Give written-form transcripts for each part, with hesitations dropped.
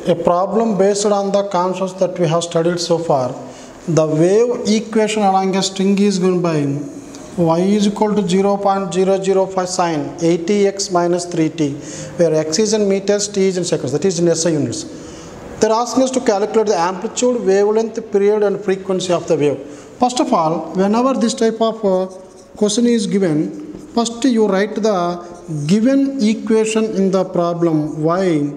a problem based on the concepts that we have studied so far. The wave equation along a string is given by y is equal to 0.005 sine 80x minus 3t, where x is in meters, t is in seconds, that is in SI units. They are asking us to calculate the amplitude, wavelength, period and frequency of the wave. First of all, whenever this type of question is given, first you write the given equation in the problem y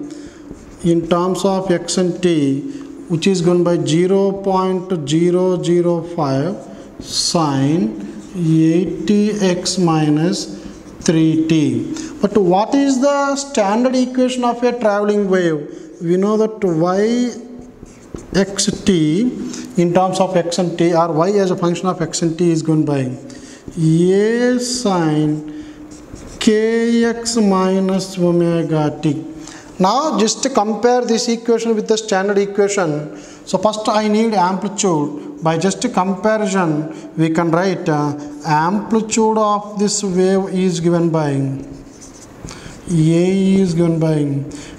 in terms of x and t, which is given by 0.005 sine 80x minus 3t. But what is the standard equation of a traveling wave? We know that y xt in terms of x and t, or y as a function of x and t, is given by a sine kx minus omega t. Now just to compare this equation with the standard equation, so first I need amplitude. By just comparison we can write amplitude of this wave is given by A is given by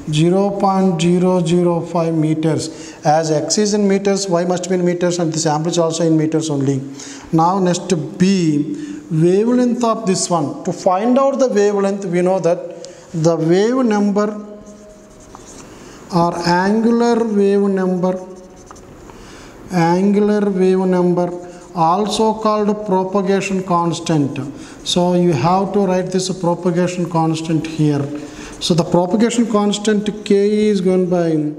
0.005 meters. As x is in meters, y must be in meters, and this amplitude also in meters only. Now next B, wavelength of this one. To find out the wavelength, we know that the wave number or angular wave number also called propagation constant. So you have to write this propagation constant here. So the propagation constant k is given by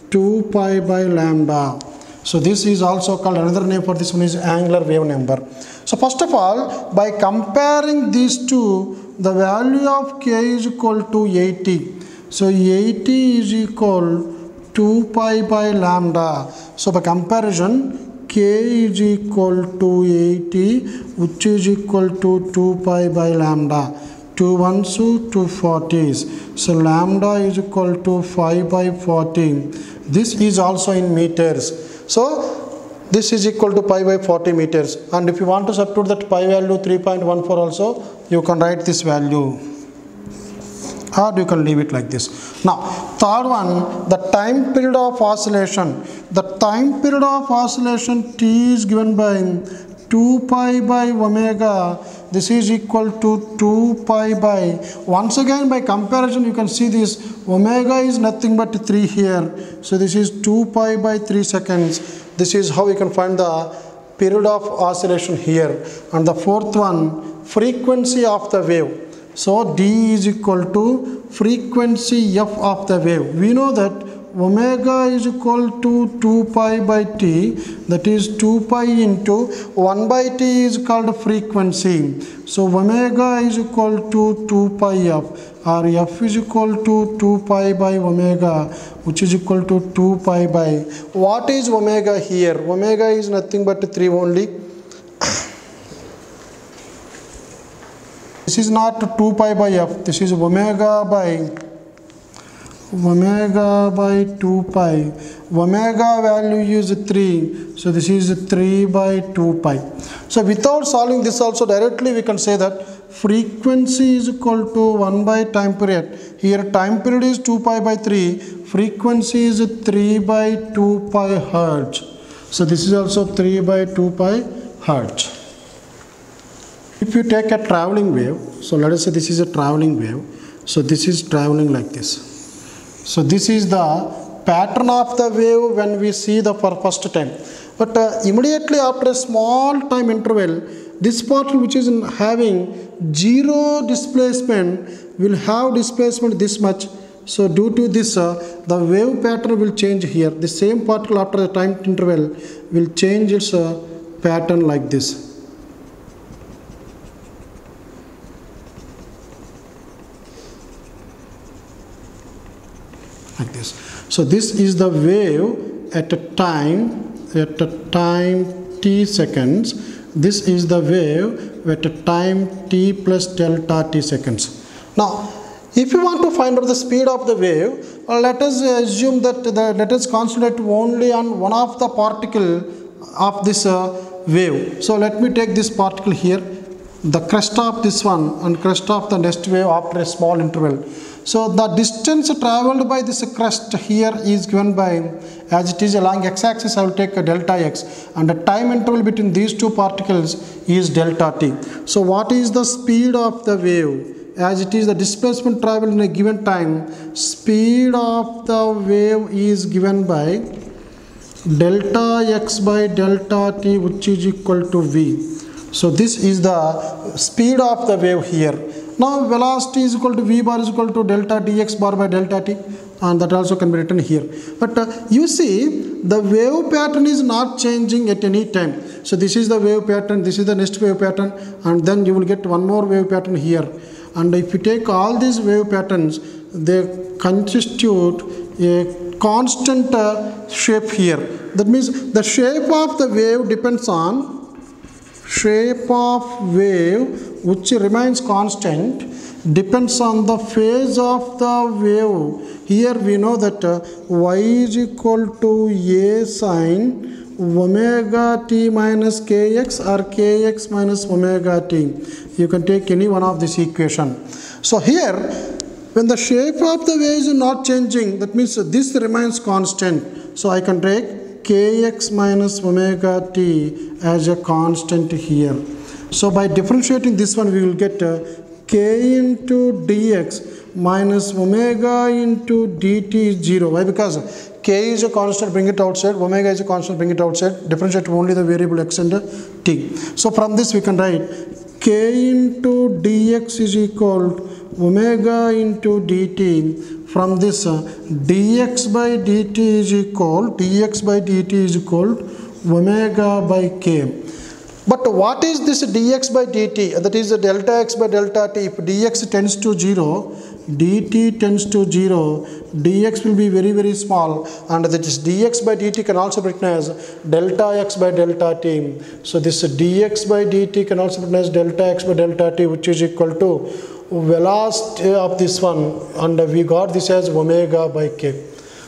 2 pi by lambda. So this is also called, another name for this one is angular wave number. So first of all, by comparing these two, the value of k is equal to 80. So 80 is equal 2 pi by lambda. So by comparison, k is equal to 80, which is equal to 2 pi by lambda. 2 ones to 2 40s. So lambda is equal to 5 by 40. This is also in meters. So this is equal to pi by 40 meters. And if you want to substitute that pi value 3.14 also, you can write this value. Or you can leave it like this. Now, third one, the time period of oscillation. The time period of oscillation t is given by 2 pi by omega. This is equal to 2 pi by, once again by comparison you can see this omega is nothing but 3 here. So this is 2 pi by 3 seconds. This is how we can find the period of oscillation here. And the fourth one, frequency of the wave. So d is equal to frequency f of the wave. We know that omega is equal to 2 pi by t, that is 2 pi into 1 by t is called frequency. So omega is equal to 2 pi f, or f is equal to 2 pi by omega, which is equal to 2 pi by, what is omega here? Omega is nothing but 3 only. This is not 2 pi by f, this is omega by 2 pi. Omega value is 3, so this is 3 by 2 pi. So without solving this also, directly we can say that frequency is equal to 1 by time period. Here time period is 2 pi by 3, frequency is 3 by 2 pi hertz. So this is also 3 by 2 pi hertz. If you take a traveling wave, so let us say this is a traveling wave. So this is traveling like this. So this is the pattern of the wave when we see the first time. But immediately after a small time interval, this particle which is having zero displacement will have displacement this much. So due to this, the wave pattern will change here. The same particle after the time interval will change its pattern like this. Like this. So this is the wave at a time t seconds. This is the wave at a time t plus delta t seconds. Now if you want to find out the speed of the wave, let us assume that let us concentrate only on one of the particle of this wave. So let me take this particle here. the crest of this one and crest of the next wave after a small interval. So the distance traveled by this crest here is given by, as it is along x-axis, I will take a delta x, and the time interval between these two particles is delta t. So what is the speed of the wave? As it is the displacement traveled in a given time, speed of the wave is given by delta x by delta t, which is equal to v. So this is the speed of the wave here. Now velocity is equal to v bar is equal to delta dx bar by delta t, and that also can be written here. But you see, the wave pattern is not changing at any time. So this is the wave pattern, this is the next wave pattern, and then you will get one more wave pattern here. And if you take all these wave patterns, they constitute a constant shape here. That means the shape of the wave depends on shape of wave, which remains constant, depends on the phase of the wave. Here we know that y is equal to a sine omega t minus kx or kx minus omega t. You can take any one of this equation. So here, when the shape of the wave is not changing, that means this remains constant. So I can take kx minus omega t as a constant here. So by differentiating this one, we will get k into dx minus omega into dt is 0. Why? Because k is a constant, bring it outside, omega is a constant, bring it outside, differentiate only the variable x and t. So from this we can write k into dx is equal to omega into dt. From this dx by dt is equal omega by k. But what is this dx by dt? That is delta x by delta t. If dx tends to 0, dt tends to 0, dx will be very, very small, and that is dx by dt can also be written as delta x by delta t. So this dx by dt can also be written as delta x by delta t, which is equal to velocity of this one, and we got this as omega by k.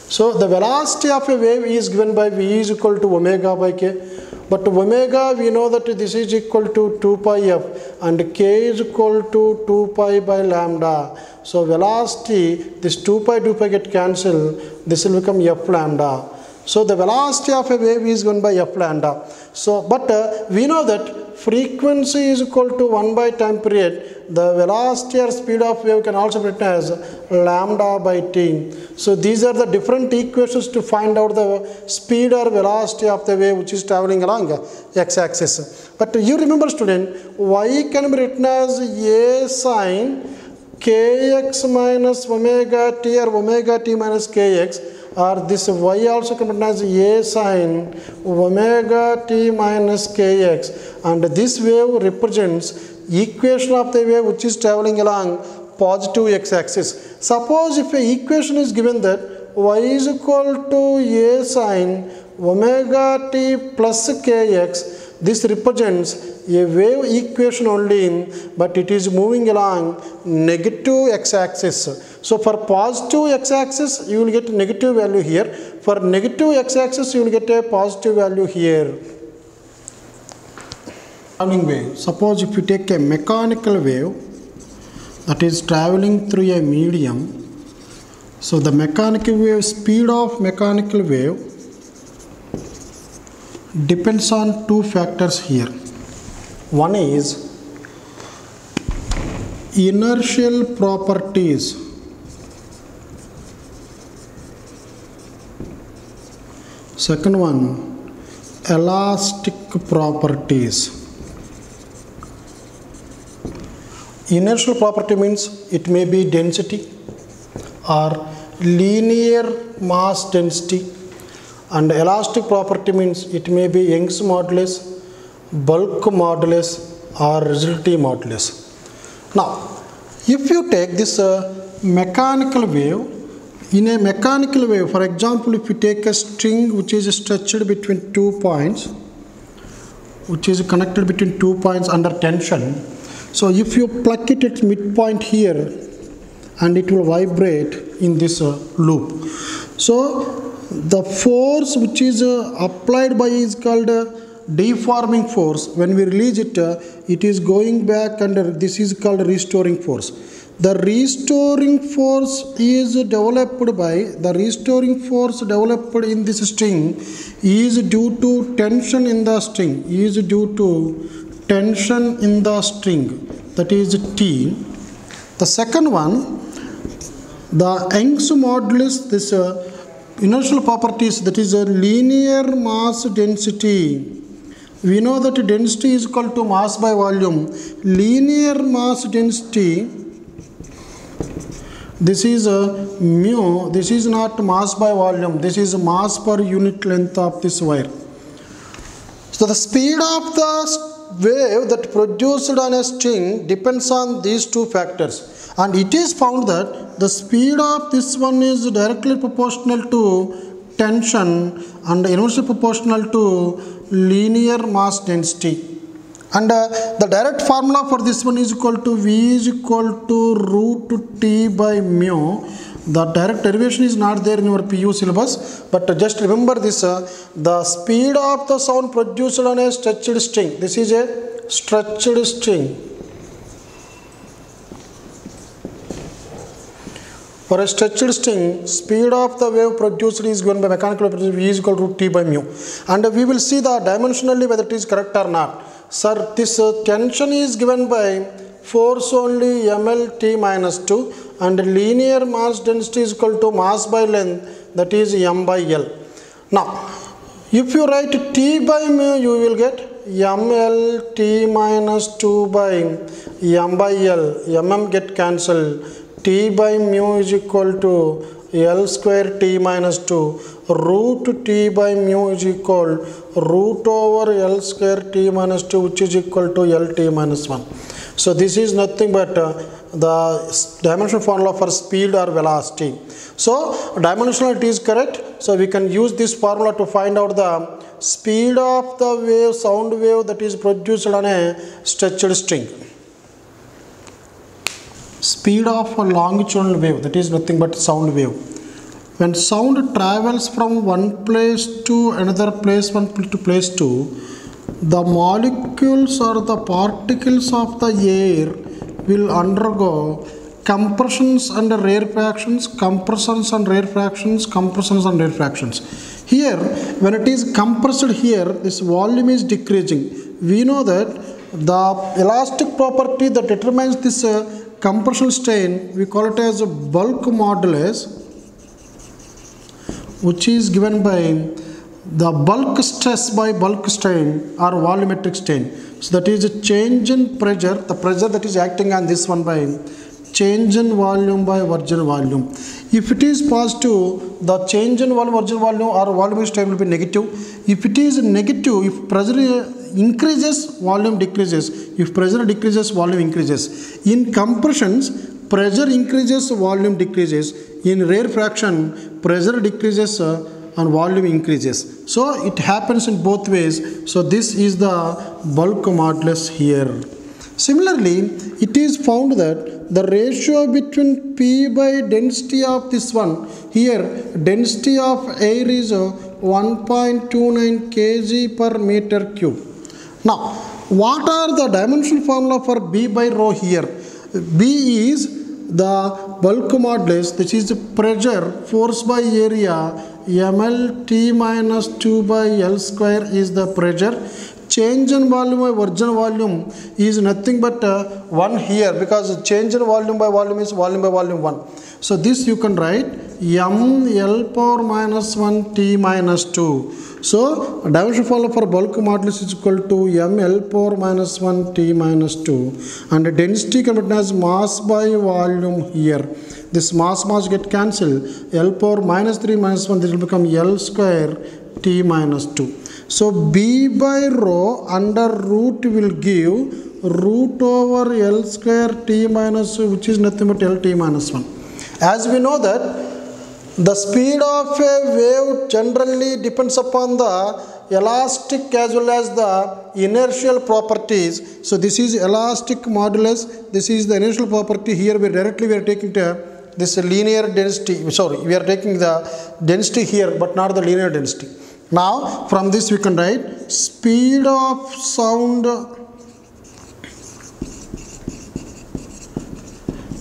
So the velocity of a wave is given by v is equal to omega by k. But omega, we know that this is equal to 2 pi f, and k is equal to 2 pi by lambda. So velocity, this 2 pi get cancelled, this will become f lambda. So the velocity of a wave is given by f lambda. So, but we know that frequency is equal to 1 by time period. The velocity or speed of wave can also be written as lambda by t. So these are the different equations to find out the speed or velocity of the wave which is traveling along x-axis. But you remember, student, y can be written as a sine kx minus omega t or omega t minus kx, or this y also can be written as a sine omega t minus kx, and this wave represents equation of the wave which is traveling along positive x-axis. Suppose if a equation is given that y is equal to a sine omega t plus kx, this represents a wave equation only, but it is moving along negative x-axis. So for positive x-axis you will get negative value here, for negative x-axis you will get a positive value here. Traveling wave. Suppose if you take a mechanical wave that is traveling through a medium, so the mechanical wave, speed of mechanical wave depends on two factors here. One is inertial properties. Second one, elastic properties. Inertial property means it may be density or linear mass density, and elastic property means it may be Young's modulus, bulk modulus or rigidity modulus. Now, if you take this mechanical wave, in a mechanical wave, for example, if you take a string which is stretched between 2 points, which is connected between 2 points under tension, so if you pluck it at midpoint here, and it will vibrate in this loop. So the force which is applied by is called deforming force. When we release it, it is going back, and this is called restoring force. The restoring force is developed in this string is due to tension in the string, that is T. The second one, the Young's modulus, this inertial properties, that is a linear mass density. We know that density is equal to mass by volume. Linear mass density, this is mu, this is not mass by volume, this is mass per unit length of this wire. So the speed of the wave that produced on a string depends on these two factors, and it is found that the speed of this one is directly proportional to tension and inversely proportional to linear mass density. And the direct formula for this one is equal to V is equal to root T by mu. The direct derivation is not there in your PU syllabus, but just remember this, the speed of the sound produced on a stretched string. This is a stretched string. For a stretched string, speed of the wave produced is given by mechanical property V is equal to T by mu. And we will see the dimensionally whether it is correct or not. Sir, this tension is given by force only mlt minus 2, and linear mass density is equal to mass by length, that is m by L. Now, if you write T by mu, you will get mlt minus 2 by m by L. Mm get cancelled. T by mu is equal to L square T minus 2. Root T by mu is equal root over L square T minus 2, which is equal to LT minus 1. So this is nothing but the dimensional formula for speed or velocity. So dimensionality is correct. So we can use this formula to find out the speed of the wave, sound wave that is produced on a stretched string. Speed of a longitudinal wave, that is nothing but sound wave. When sound travels from one place to another place, one to place 2, the molecules or the particles of the air will undergo compressions and rarefactions, compressions and rarefactions, compressions and rarefactions. Here, when it is compressed here, this volume is decreasing. We know that the elastic property that determines this compression strain, we call it as a bulk modulus, which is given by the bulk stress by bulk strain or volumetric strain. So that is a change in pressure, the pressure that is acting on this one by change in volume by original volume. If it is positive, the change in volume, original volume or volumetric strain will be negative. If it is negative, if pressure increases, volume decreases. If pressure decreases, volume increases. In compressions, pressure increases, volume decreases. In rarefaction, pressure decreases and volume increases. So it happens in both ways. So this is the bulk modulus here. Similarly, it is found that the ratio between P by density of this one, here density of air is 1.29 kg per meter cube. Now, what are the dimensional formula for B by rho here? B is the bulk modulus, which is the pressure, force by area, mlt minus 2 by L square is the pressure. Change in volume by original volume is nothing but 1 here, because change in volume by volume is volume by volume 1. So this you can write m L power minus 1 T minus 2. So dimensional formula for bulk modulus is equal to m L power minus 1 T minus 2, and density can be written as mass by volume here. This mass get cancelled. L power minus 3 minus 1, this will become L square T minus 2. So B by rho under root will give root over L square T minus 2, which is nothing but LT minus 1. As we know that the speed of a wave generally depends upon the elastic as well as the inertial properties. So this is elastic modulus, this is the inertial property. Here we are taking this linear density, we are taking the density here but not the linear density. Now from this we can write speed of sound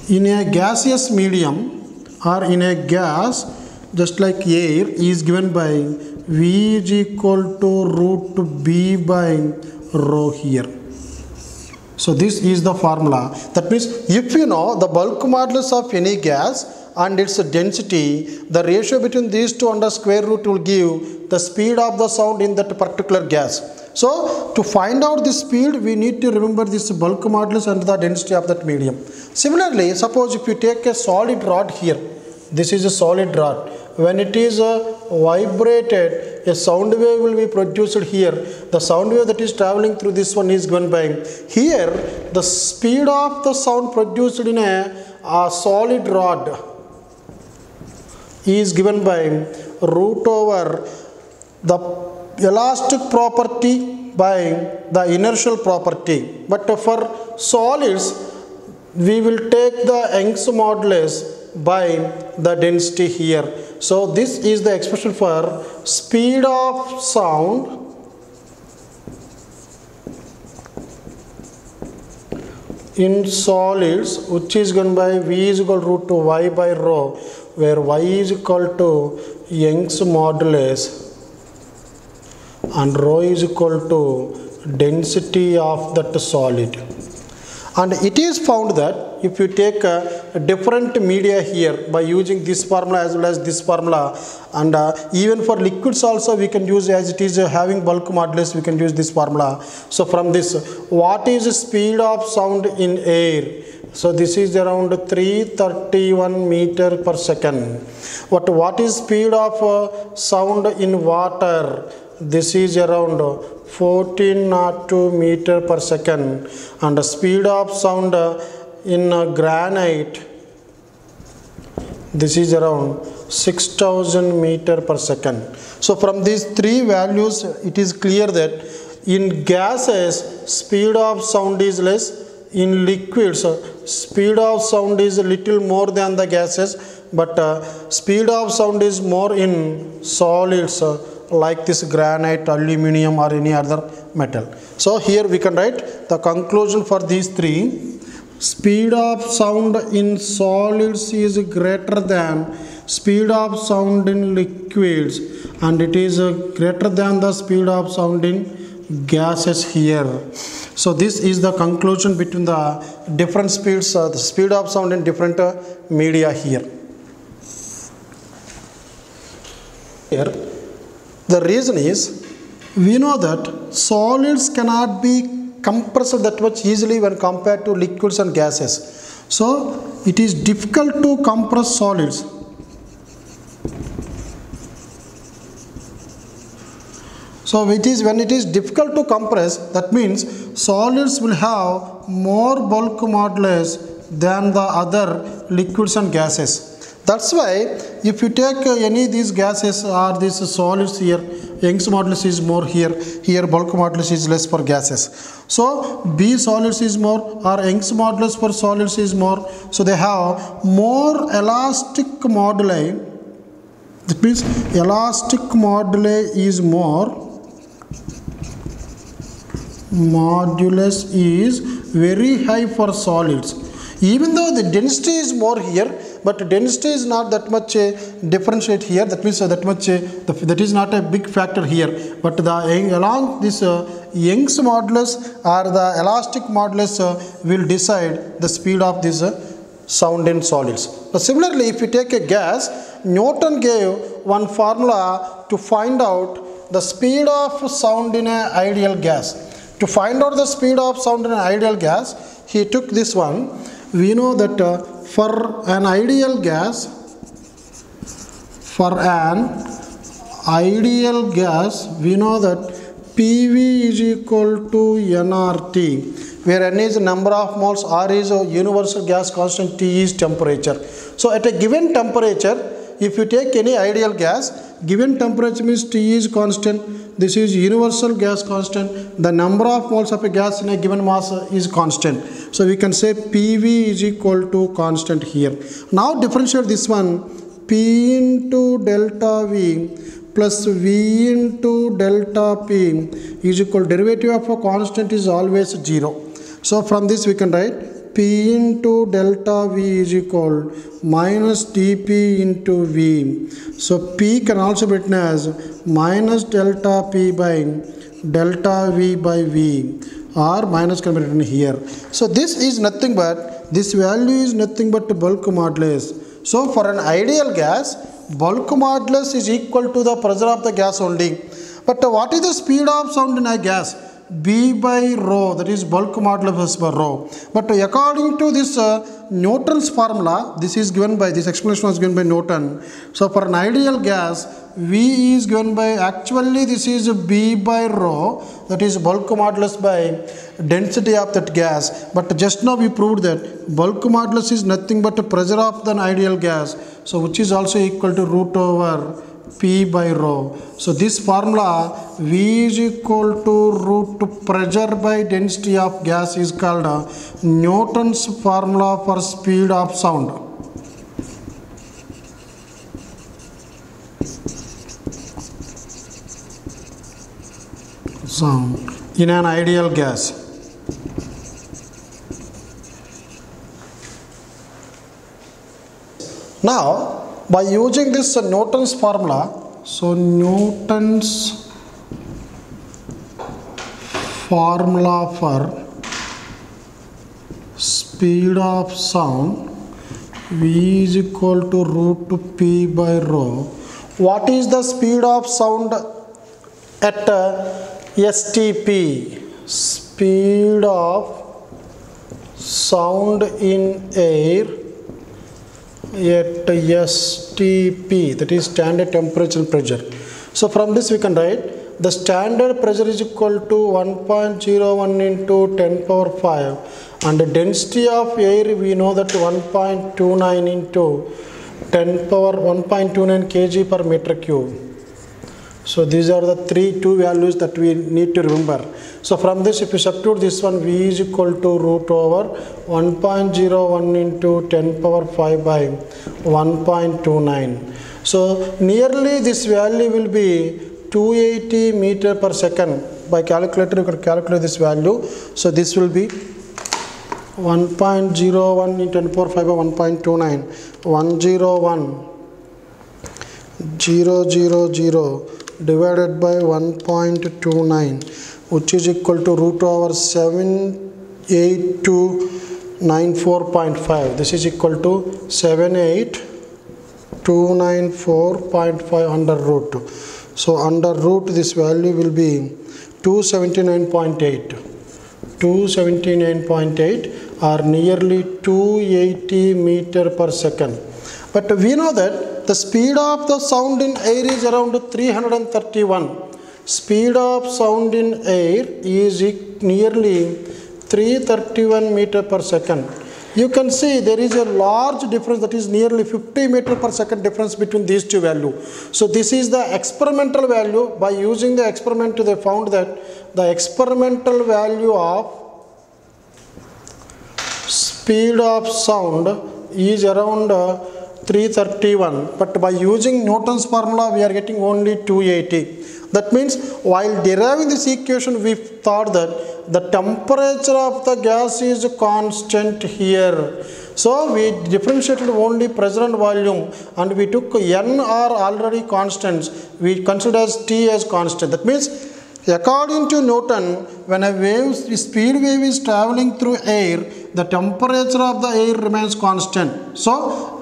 in a gaseous medium or in a gas just like air is given by V is equal to root B by rho here. So this is the formula. That means if you know the bulk modulus of any gas and its density, the ratio between these two under square root will give the speed of the sound in that particular gas. So to find out the speed, we need to remember this bulk modulus and the density of that medium. Similarly, suppose if you take a solid rod here, this is a solid rod. When it is vibrated, a sound wave will be produced here. The sound wave that is traveling through this one is given by here. The speed of the sound produced in a solid rod is given by root over the elastic property by the inertial property. But for solids, we will take the Young's modulus by the density here. So this is the expression for speed of sound in solids, which is given by V is equal to root to Y by rho, where Y is equal to Young's modulus and rho is equal to density of that solid. And it is found that if you take a different media here by using this formula as well as this formula, and even for liquids also we can use, as it is having bulk modulus, we can use this formula. So from this, what is the speed of sound in air? So this is around 331 meter per second. What is speed of sound in water? This is around 1402 meter per second, and the speed of sound in granite, this is around 6000 meter per second. So from these three values, it is clear that in gases speed of sound is less, in liquids speed of sound is a little more than the gases, but speed of sound is more in solids like this granite, aluminum or any other metal. So here we can write the conclusion for these three. Speed of sound in solids is greater than speed of sound in liquids, and it is greater than the speed of sound in gases here. So this is the conclusion between the different speeds, the speed of sound in different media here. Here the reason is, we know that solids cannot be compressed that much easily when compared to liquids and gases. So it is difficult to compress solids. So when it is difficult to compress, that means solids will have more bulk modulus than the other liquids and gases. That's why if you take any of these gases or these solids here, Young's modulus is more here, bulk modulus is less for gases. So B solids is more, or Young's modulus for solids is more. So they have more elastic moduli. That means elastic moduli is more, modulus is very high for solids. Even though the density is more here, but density is not that much differentiate here. That means that is not a big factor here. But along this Young's modulus or the elastic modulus will decide the speed of this sound in solids. Now, similarly, if you take a gas, Newton gave one formula to find out the speed of sound in an ideal gas. To find out the speed of sound in an ideal we took this one. We know that for an ideal gas, we know that PV is equal to nRT, where N is number of moles, R is a universal gas constant, T is temperature. So at a given temperature, if you take any ideal gas, given temperature means T is constant, this is universal gas constant, the number of moles of a gas in a given mass is constant. So we can say PV is equal to constant here. Now differentiate this one, P into delta V plus V into delta P is equal, derivative of a constant is always 0. So from this we can write P into delta V is equal minus dP into V. So P can also be written as minus delta P by delta V by V, or minus can be written here. So this is nothing but, this value is nothing but bulk modulus. So for an ideal gas, bulk modulus is equal to the pressure of the gas only. But what is the speed of sound in a gas? B by rho, that is bulk modulus by rho. But according to this Newton's formula, this is given by, this explanation was given by Newton. So for an ideal gas, V is given by, actually this is B by rho, that is bulk modulus by density of that gas. But just now we proved that bulk modulus is nothing but the pressure of the ideal gas, so which is also equal to root over P by rho. So this formula V is equal to root pressure by density of gas is called Newton's formula for speed of sound. Sound in an ideal gas. Now by using this Newton's formula, so Newton's formula for speed of sound, V is equal to root P by rho. What is the speed of sound at STP? Speed of sound in air at STP, that is standard temperature and pressure. So from this we can write the standard pressure is equal to 1.01 into 10 power 5, and the density of air we know that 1.29 into 10 power 1.29 kg per meter cube. So these are the two values that we need to remember. So from this, if you substitute this one, V is equal to root over 1.01 into 10 power 5 by 1.29. So nearly this value will be 280 meter per second. By calculator you can calculate this value. So this will be 1.01 into 10 power 5 by 1.29. 101 000 divided by 1.29, which is equal to root over 78294.5. This is equal to 78294.5 under root. So under root this value will be 279.8. 279.8 or nearly 280 meter per second. But we know that the speed of the sound in air is around 331. Speed of sound in air is nearly 331 meter per second. You can see there is a large difference, that is nearly 50 meter per second difference between these two values. So this is the experimental value. By using the experiment, they found that the experimental value of speed of sound is around 331, but by using Newton's formula we are getting only 280. That means while deriving this equation we thought that the temperature of the gas is constant here. So we differentiated only pressure and volume, and we took N are already constants. We consider as T as constant. That means according to Newton, when a speed wave is traveling through air, the temperature of the air remains constant. So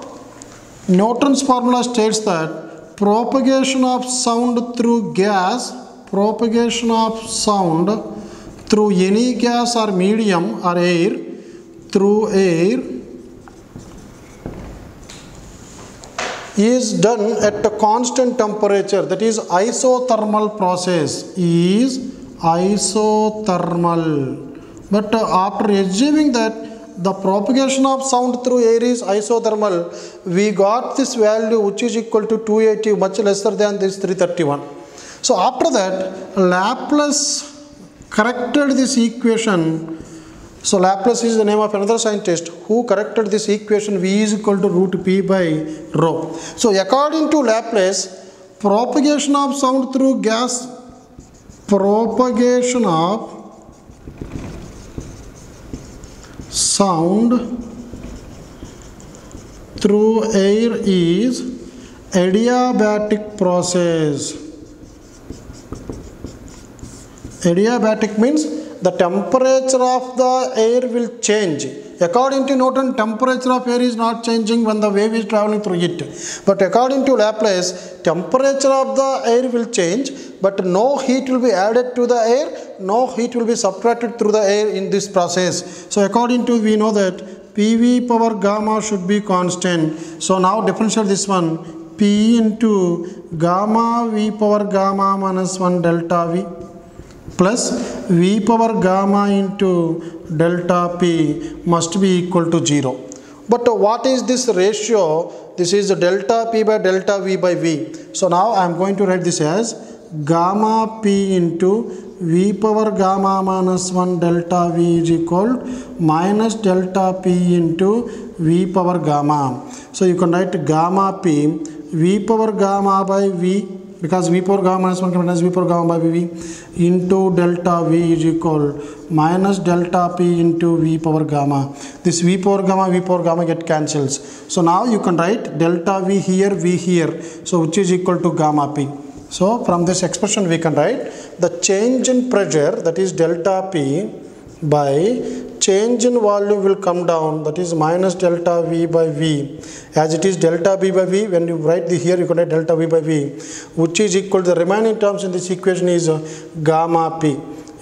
Newton's formula states that propagation of sound through gas, propagation of sound through any gas or medium or air, through air, is done at a constant temperature, that is isothermal process, is isothermal. But after assuming that the propagation of sound through air is isothermal, we got this value which is equal to 280, much lesser than this 331. So after that, Laplace corrected this equation So Laplace is the name of another scientist who corrected this equation V is equal to root P by rho. So according to Laplace, propagation of sound through gas, propagation of sound through air is adiabatic process. Adiabatic means the temperature of the air will change. According to Newton, temperature of air is not changing when the wave is traveling through it. But according to Laplace, temperature of the air will change, but no heat will be added to the air, no heat will be subtracted through the air in this process. So according to, we know that PV power gamma should be constant. So now differentiate this one, P into gamma V power gamma minus 1 delta V plus V power gamma into delta P must be equal to 0. But what is this ratio? This is delta P by delta V by V. So now I am going to write this as gamma P into V power gamma minus 1 delta V is equal minus delta P into V power gamma. So you can write gamma P V power gamma by V, because V power gamma minus 1 minus V power gamma by V into delta V is equal minus delta P into V power gamma. This V power gamma get cancels. So now you can write delta V here, so which is equal to gamma P. So from this expression we can write the change in pressure, that is delta P, by change in volume will come down, that is minus delta V by V. As it is delta V by V, when you write the here you can write delta V by V, which is equal to the remaining terms in this equation is gamma P.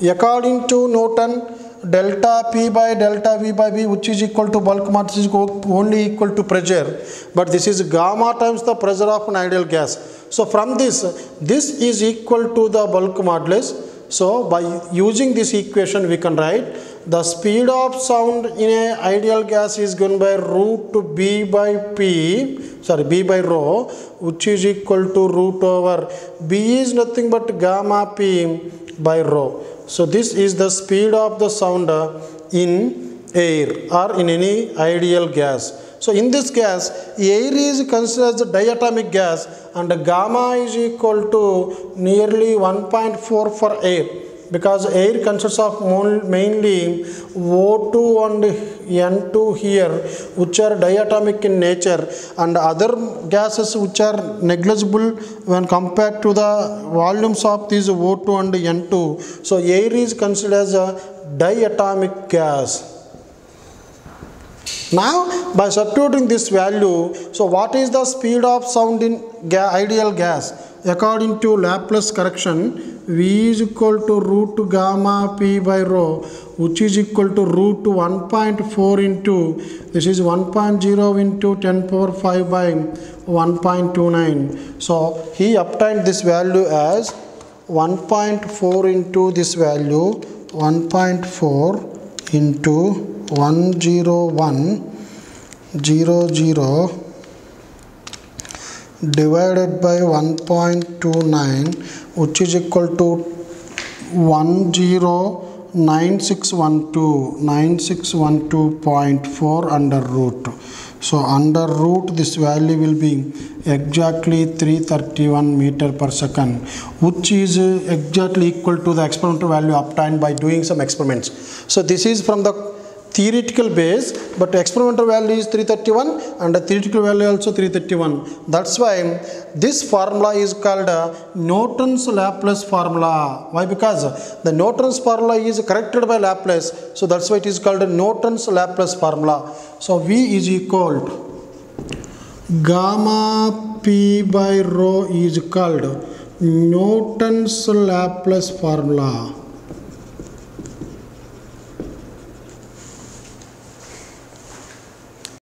According to Newton, delta P by delta V by V, which is equal to bulk mass, is only equal to pressure, but this is gamma times the pressure of an ideal gas. So from this is equal to the bulk modulus. So by using this equation we can write the speed of sound in an ideal gas is given by root B by rho, which is equal to root over B is nothing but gamma P by rho. So this is the speed of the sound in air or in any ideal gas. So in this gas, air is considered as a diatomic gas and gamma is equal to nearly 1.4 for air, because air consists of mainly O2 and N2 here, which are diatomic in nature, and other gases which are negligible when compared to the volumes of these O2 and N2. So air is considered as a diatomic gas. Now by substituting this value, so what is the speed of sound in ideal gas? According to Laplace correction, V is equal to root gamma P by rho, which is equal to root 1.4 into, this is 1.0 into 10 power 5 by 1.29. So he obtained this value as 1.4 into this value, 1.4 into 10100 divided by 1.29, which is equal to 9612.4 under root. So under root this value will be exactly 331 meter per second, which is exactly equal to the experimental value obtained by doing some experiments. So this is from the theoretical base, but experimental value is 331 and the theoretical value also 331. That's why this formula is called Newton's Laplace formula. Why? Because the Newton's formula is corrected by Laplace, so that's why it is called Newton's Laplace formula. So V is equal to gamma P by rho is called Newton's Laplace formula.